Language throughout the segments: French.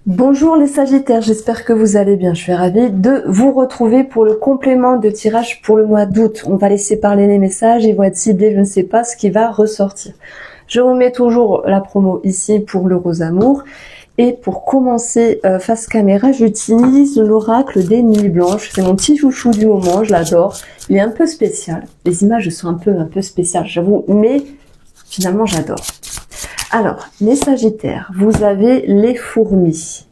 Bonjour les Sagittaires, j'espère que vous allez bien. Je suis ravie de vous retrouver pour le complément de tirage pour le mois d'août. On va laisser parler les messages, ils vont être ciblés, je ne sais pas ce qui va ressortir. Je vous mets toujours la promo ici pour le rose amour. Et pour commencer face caméra, j'utilise l'oracle des nuits blanches. C'est mon petit chouchou du moment, je l'adore. Il est un peu spécial. Les images sont un peu spéciales, j'avoue, mais finalement j'adore. Alors, les Sagittaires, vous avez les fourmis.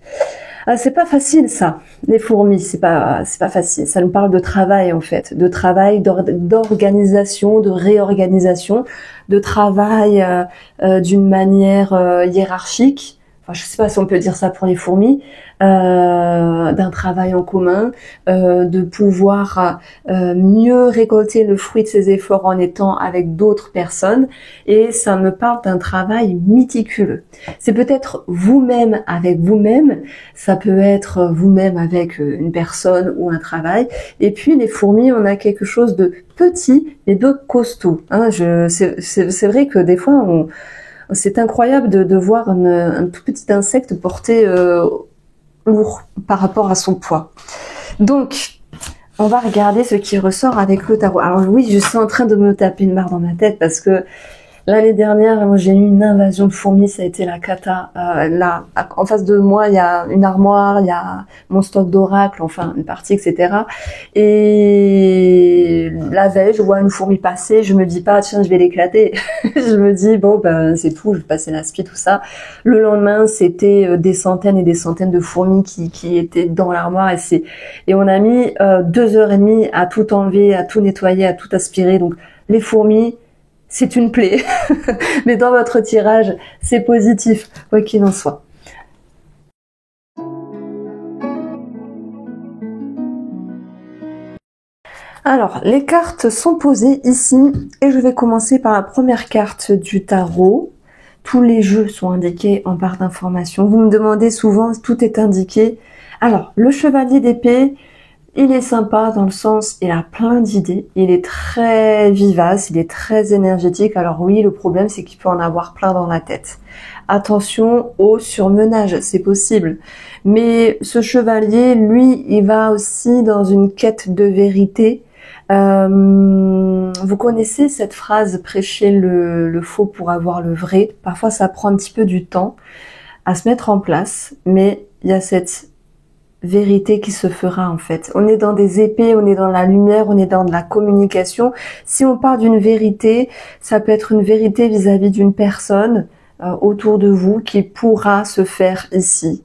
Ah, c'est pas facile ça, les fourmis, c'est pas facile. Ça nous parle de travail en fait, de travail, d'organisation, de réorganisation, de travail d'une manière hiérarchique. Enfin, je sais pas si on peut dire ça pour les fourmis, d'un travail en commun, de pouvoir mieux récolter le fruit de ses efforts en étant avec d'autres personnes. Et ça me parle d'un travail méticuleux. C'est peut-être vous-même avec vous-même, ça peut être vous-même avec une personne ou un travail. Et puis les fourmis, on a quelque chose de petit et de costaud. Hein, c'est vrai que des fois, c'est incroyable de voir un tout petit insecte porter lourd par rapport à son poids. Donc, on va regarder ce qui ressort avec le tarot. Alors oui, je suis en train de me taper une barre dans ma tête parce que l'année dernière, j'ai eu une invasion de fourmis, ça a été la cata. Là, en face de moi, il y a une armoire, il y a mon stock d'oracle, enfin une partie, etc. Et la veille, je vois une fourmi passer, je me dis pas, tiens, je vais l'éclater. Je me dis, bon, ben c'est tout, je vais passer l'aspi, tout ça. Le lendemain, c'était des centaines et des centaines de fourmis qui étaient dans l'armoire et on a mis 2 heures et demie à tout enlever, à tout nettoyer, à tout aspirer. Donc les fourmis, c'est une plaie, mais dans votre tirage, c'est positif, quoi qu'il en soit. Alors, les cartes sont posées ici, et je vais commencer par la première carte du tarot. Tous les jeux sont indiqués en barre d'information. Vous me demandez souvent, tout est indiqué. Alors, le chevalier d'épée, il est sympa dans le sens, il a plein d'idées, il est très vivace, il est très énergétique. Alors oui, le problème c'est qu'il peut en avoir plein dans la tête. Attention au surmenage, c'est possible. Mais ce chevalier, lui, il va aussi dans une quête de vérité. Vous connaissez cette phrase, prêcher le faux pour avoir le vrai. Parfois ça prend un petit peu du temps à se mettre en place, mais il y a cette vérité qui se fera en fait. On est dans des épées, on est dans la lumière, on est dans de la communication. Si on parle d'une vérité, ça peut être une vérité vis-à-vis d'une personne autour de vous qui pourra se faire ici.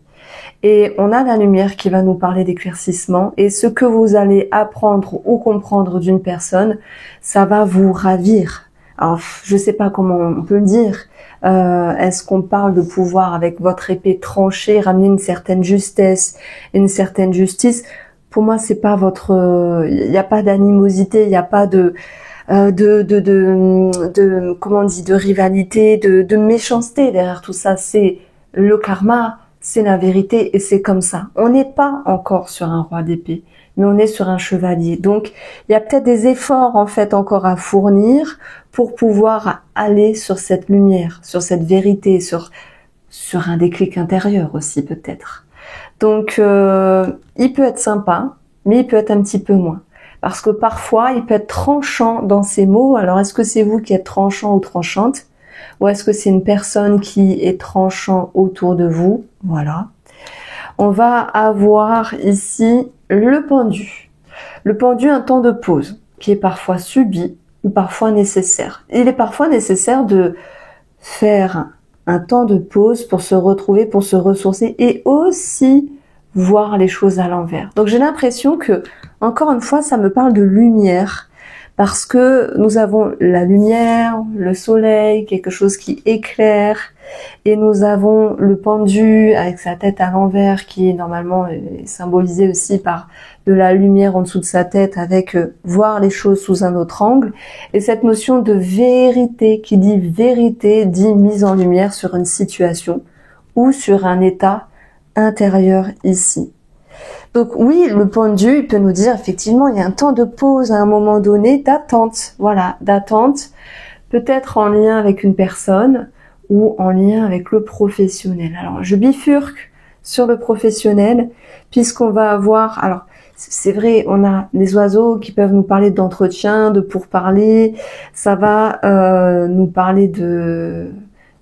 Et on a la lumière qui va nous parler d'éclaircissement et ce que vous allez apprendre ou comprendre d'une personne, ça va vous ravir. Alors, je sais pas comment on peut le dire. Est-ce qu'on parle de pouvoir, avec votre épée trancher, ramener une certaine justesse, une certaine justice? Pour moi, c'est pas votre. Il n'y a pas d'animosité, il n'y a pas de comment on dit, de rivalité, de méchanceté derrière tout ça. C'est le karma, c'est la vérité et c'est comme ça. On n'est pas encore sur un roi d'épée, mais on est sur un chevalier. Donc, il y a peut-être des efforts en fait encore à fournir pour pouvoir aller sur cette lumière, sur cette vérité, sur un déclic intérieur aussi peut-être. Donc, il peut être sympa, mais il peut être un petit peu moins. Parce que parfois, il peut être tranchant dans ses mots. Alors, est-ce que c'est vous qui êtes tranchant ou tranchante? Ou est-ce que c'est une personne qui est tranchant autour de vous? Voilà. On va avoir ici le pendu. Le pendu, un temps de pause qui est parfois subi ou parfois nécessaire. Il est parfois nécessaire de faire un temps de pause pour se retrouver, pour se ressourcer et aussi voir les choses à l'envers. Donc j'ai l'impression que, encore une fois, ça me parle de lumière. Parce que nous avons la lumière, le soleil, quelque chose qui éclaire, et nous avons le pendu avec sa tête à l'envers qui est normalement symbolisé aussi par de la lumière en dessous de sa tête avec voir les choses sous un autre angle. Et cette notion de vérité qui dit vérité dit mise en lumière sur une situation ou sur un état intérieur ici. Donc oui, le pendu, il peut nous dire effectivement, il y a un temps de pause à un moment donné, d'attente, voilà, d'attente, peut-être en lien avec une personne ou en lien avec le professionnel. Alors je bifurque sur le professionnel, puisqu'on va avoir, alors c'est vrai, on a des oiseaux qui peuvent nous parler d'entretien, de pourparler, ça va nous parler de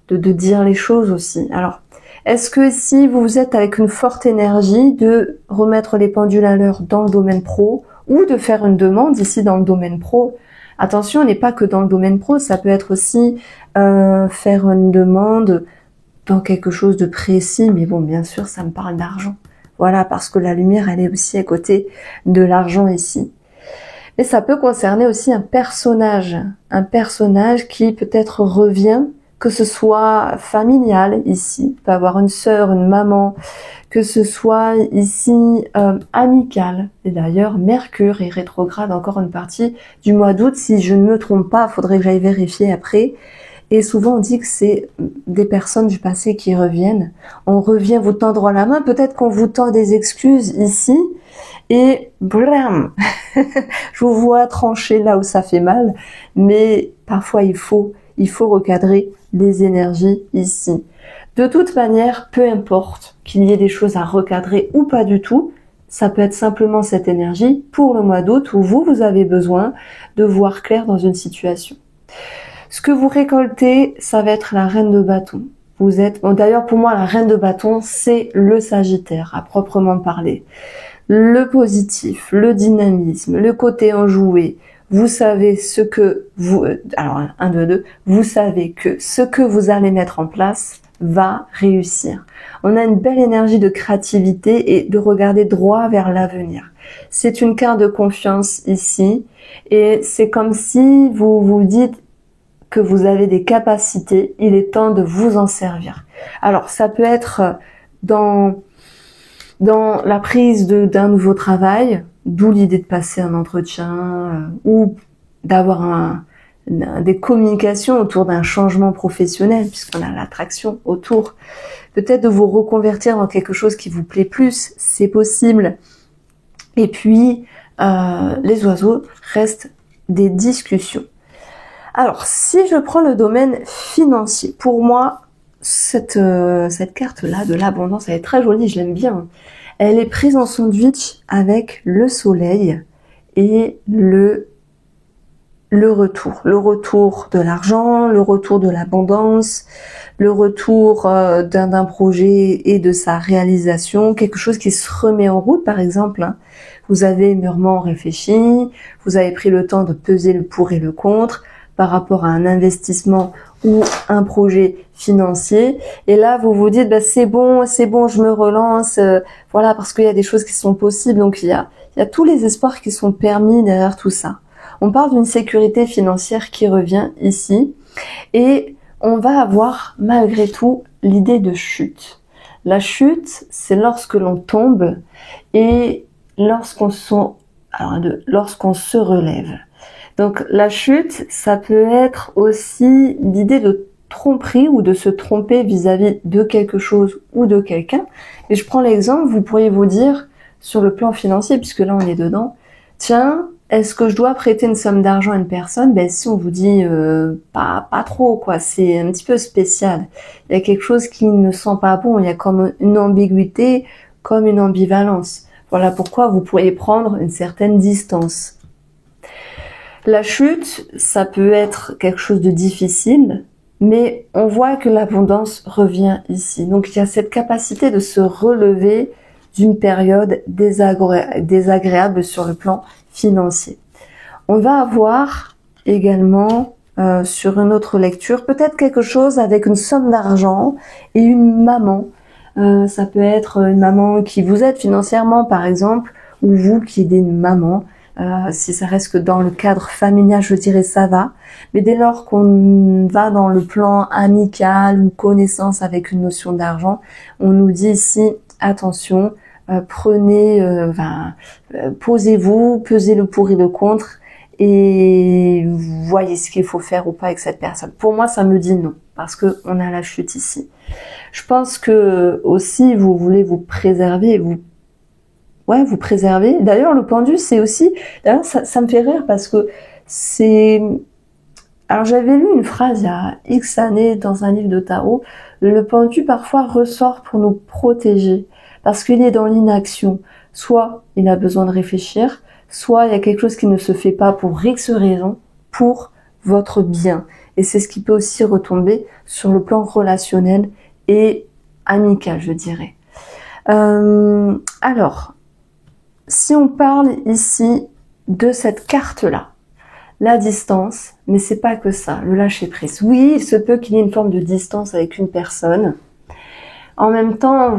dire les choses aussi. Alors, est-ce que si vous êtes avec une forte énergie, de remettre les pendules à l'heure dans le domaine pro, ou de faire une demande ici dans le domaine pro? Attention, on n'est pas que dans le domaine pro, ça peut être aussi faire une demande dans quelque chose de précis, mais bon, bien sûr, ça me parle d'argent. Voilà, parce que la lumière, elle est aussi à côté de l'argent ici. Mais ça peut concerner aussi un personnage qui peut-être revient, que ce soit familial ici, peut avoir une sœur, une maman, que ce soit ici amical. Et d'ailleurs, Mercure est rétrograde encore une partie du mois d'août, si je ne me trompe pas, faudrait que j'aille vérifier après. Et souvent on dit que c'est des personnes du passé qui reviennent. On revient vous tendre la main, peut-être qu'on vous tend des excuses ici, et blam, je vous vois trancher là où ça fait mal, mais parfois il faut recadrer les énergies ici. De toute manière, peu importe qu'il y ait des choses à recadrer ou pas du tout, ça peut être simplement cette énergie pour le mois d'août où vous avez besoin de voir clair dans une situation. Ce que vous récoltez, ça va être la reine de bâton. Vous êtes, bon, d'ailleurs pour moi la reine de bâton, c'est le Sagittaire à proprement parler. Le positif, le dynamisme, le côté enjoué. Vous savez ce que vous, alors 1, 2, 2, vous savez que ce que vous allez mettre en place va réussir. On a une belle énergie de créativité et de regarder droit vers l'avenir. C'est une carte de confiance ici et c'est comme si vous vous dites que vous avez des capacités, il est temps de vous en servir. Alors ça peut être dans la prise d'un nouveau travail, d'où l'idée de passer un entretien ou d'avoir des communications autour d'un changement professionnel, puisqu'on a l'attraction autour. Peut-être de vous reconvertir dans quelque chose qui vous plaît plus, c'est possible. Et puis, les oiseaux restent des discussions. Alors, si je prends le domaine financier, pour moi, cette carte-là de l'abondance, elle est très jolie, je l'aime bien. Elle est prise en sandwich avec le soleil et le retour. Le retour de l'argent, le retour de l'abondance, le retour d'un projet et de sa réalisation, quelque chose qui se remet en route, par exemple. Vous avez mûrement réfléchi, vous avez pris le temps de peser le pour et le contre, par rapport à un investissement ou un projet financier. Et là, vous vous dites, bah, c'est bon, je me relance, voilà, parce qu'il y a des choses qui sont possibles. Donc, il y a tous les espoirs qui sont permis derrière tout ça. On parle d'une sécurité financière qui revient ici. Et on va avoir, malgré tout, l'idée de chute. La chute, c'est lorsque l'on tombe et lorsqu'on se relève. Donc la chute, ça peut être aussi l'idée de tromperie ou de se tromper vis-à-vis de quelque chose ou de quelqu'un. Et je prends l'exemple, vous pourriez vous dire, sur le plan financier, puisque là on est dedans, tiens, est-ce que je dois prêter une somme d'argent à une personne? Ben si on vous dit pas trop, quoi, c'est un petit peu spécial. Il y a quelque chose qui ne sent pas bon, il y a comme une ambiguïté, comme une ambivalence. Voilà pourquoi vous pourriez prendre une certaine distance. La chute, ça peut être quelque chose de difficile, mais on voit que l'abondance revient ici. Donc il y a cette capacité de se relever d'une période désagréable sur le plan financier. On va avoir également sur une autre lecture peut-être quelque chose avec une somme d'argent et une maman. Ça peut être une maman qui vous aide financièrement par exemple, ou vous qui aidez une maman. Si ça reste que dans le cadre familial, je dirais ça va. Mais dès lors qu'on va dans le plan amical ou connaissance avec une notion d'argent, on nous dit ici, attention, posez-vous, pesez le pour et le contre et voyez ce qu'il faut faire ou pas avec cette personne. Pour moi, ça me dit non, parce que on a la chute ici. Je pense que aussi, vous voulez vous préserver, vous préserver. D'ailleurs, le pendu, c'est aussi... D'ailleurs, ça me fait rire parce que c'est Alors j'avais lu une phrase il y a X années dans un livre de tarot. Le pendu parfois ressort pour nous protéger parce qu'il est dans l'inaction. Soit il a besoin de réfléchir, soit il y a quelque chose qui ne se fait pas pour X raison, pour votre bien. Et c'est ce qui peut aussi retomber sur le plan relationnel et amical, je dirais. Alors, si on parle ici de cette carte-là, la distance, mais c'est pas que ça, le lâcher prise. Oui, il se peut qu'il y ait une forme de distance avec une personne. En même temps,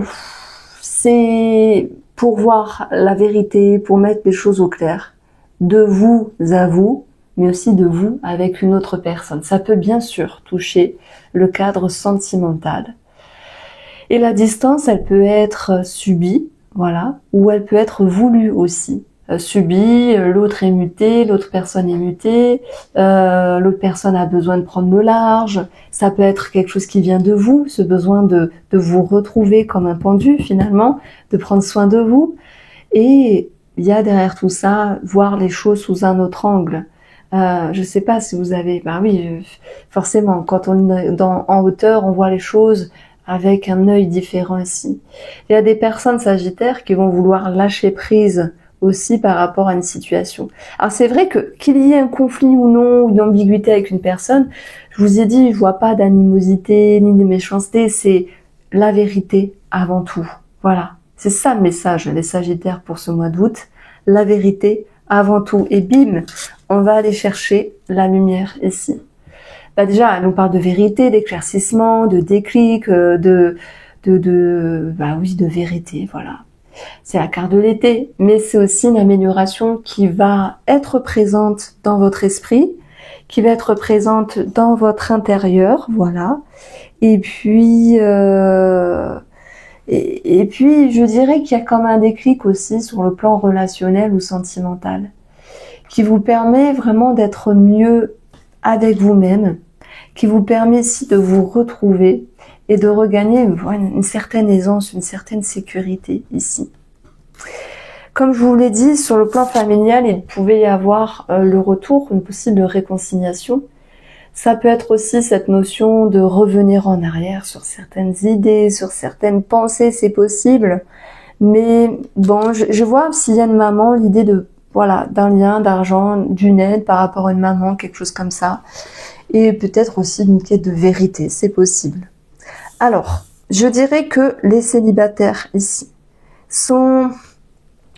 c'est pour voir la vérité, pour mettre les choses au clair, de vous à vous, mais aussi de vous avec une autre personne. Ça peut bien sûr toucher le cadre sentimental. Et la distance, elle peut être subie, voilà, ou elle peut être voulue aussi. Subie, l'autre est muté, l'autre personne est mutée, l'autre personne a besoin de prendre le large. Ça peut être quelque chose qui vient de vous, ce besoin de vous retrouver comme un pendu finalement, de prendre soin de vous. Et il y a derrière tout ça, voir les choses sous un autre angle. Je sais pas si vous avez, bah oui, forcément, quand on est en hauteur, on voit les choses avec un œil différent ici. Il y a des personnes sagittaires qui vont vouloir lâcher prise aussi par rapport à une situation. Alors c'est vrai que qu'il y ait un conflit ou non, ou une ambiguïté avec une personne, je vous ai dit, je vois pas d'animosité ni de méchanceté, c'est la vérité avant tout. Voilà, c'est ça le message, les sagittaires pour ce mois d'août, la vérité avant tout. Et bim, on va aller chercher la lumière ici. Bah déjà, elle nous parle de vérité, d'éclaircissement, de déclic, de vérité, voilà. C'est la carte de l'été, mais c'est aussi une amélioration qui va être présente dans votre esprit, qui va être présente dans votre intérieur, voilà. Et puis, je dirais qu'il y a comme un déclic aussi sur le plan relationnel ou sentimental, qui vous permet vraiment d'être mieux avec vous-même, qui vous permet aussi de vous retrouver et de regagner une certaine aisance, une certaine sécurité ici. Comme je vous l'ai dit, sur le plan familial, il pouvait y avoir le retour, une possible réconciliation. Ça peut être aussi cette notion de revenir en arrière sur certaines idées, sur certaines pensées, c'est possible. Mais bon, je vois s'il y a une maman, l'idée de voilà, d'un lien, d'argent, d'une aide par rapport à une maman, quelque chose comme ça. Et peut-être aussi une quête de vérité, c'est possible. Alors, je dirais que les célibataires ici sont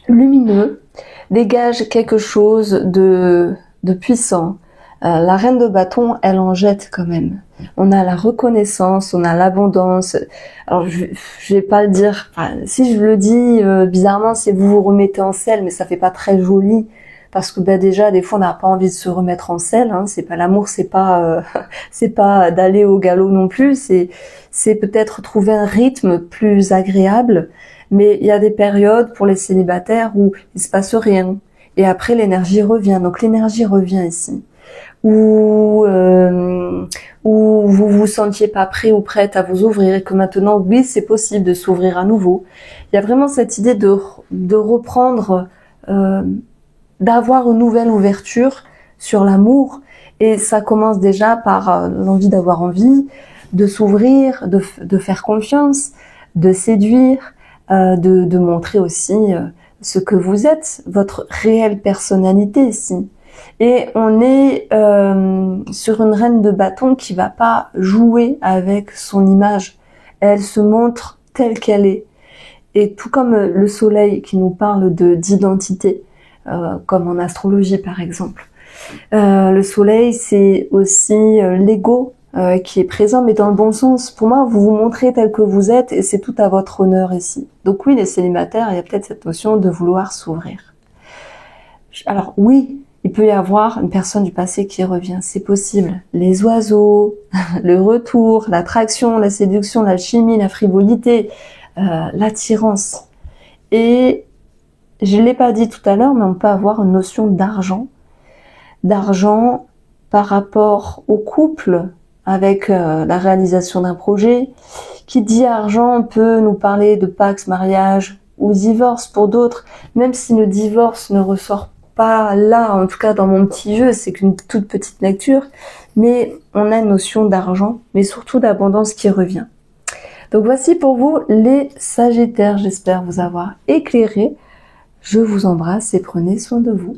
lumineux, dégagent quelque chose de puissant. La reine de bâton, elle en jette quand même. On a la reconnaissance, on a l'abondance. Alors, je vais pas le dire. Enfin, si je le dis bizarrement, c'est vous vous remettez en selle, mais ça fait pas très joli. Parce que déjà des fois on n'a pas envie de se remettre en selle, hein. C'est pas l'amour, c'est pas d'aller au galop non plus, c'est peut-être trouver un rythme plus agréable, mais il y a des périodes pour les célibataires où il se passe rien et après l'énergie revient. Donc l'énergie revient ici. Où vous vous sentiez pas prêt ou prête à vous ouvrir et que maintenant oui, c'est possible de s'ouvrir à nouveau. Il y a vraiment cette idée de reprendre d'avoir une nouvelle ouverture sur l'amour, et ça commence déjà par l'envie d'avoir envie, de s'ouvrir, de faire confiance, de séduire, de montrer aussi ce que vous êtes, votre réelle personnalité ici. Et on est sur une reine de bâton qui va pas jouer avec son image, elle se montre telle qu'elle est. Et tout comme le soleil qui nous parle d'identité, comme en astrologie par exemple. Le soleil, c'est aussi l'ego qui est présent, mais dans le bon sens. Pour moi, vous vous montrez tel que vous êtes et c'est tout à votre honneur ici. Donc oui, les célibataires, il y a peut-être cette notion de vouloir s'ouvrir. Alors oui, il peut y avoir une personne du passé qui revient, c'est possible. Les oiseaux, le retour, l'attraction, la séduction, l'alchimie, la frivolité, l'attirance. Et je l'ai pas dit tout à l'heure, mais on peut avoir une notion d'argent par rapport au couple avec la réalisation d'un projet. Qui dit argent peut nous parler de pax, mariage ou divorce pour d'autres, même si le divorce ne ressort pas là, en tout cas dans mon petit jeu, c'est qu'une toute petite lecture, mais on a une notion d'argent, mais surtout d'abondance qui revient. Donc voici pour vous les Sagittaires, j'espère vous avoir éclairé. Je vous embrasse et prenez soin de vous.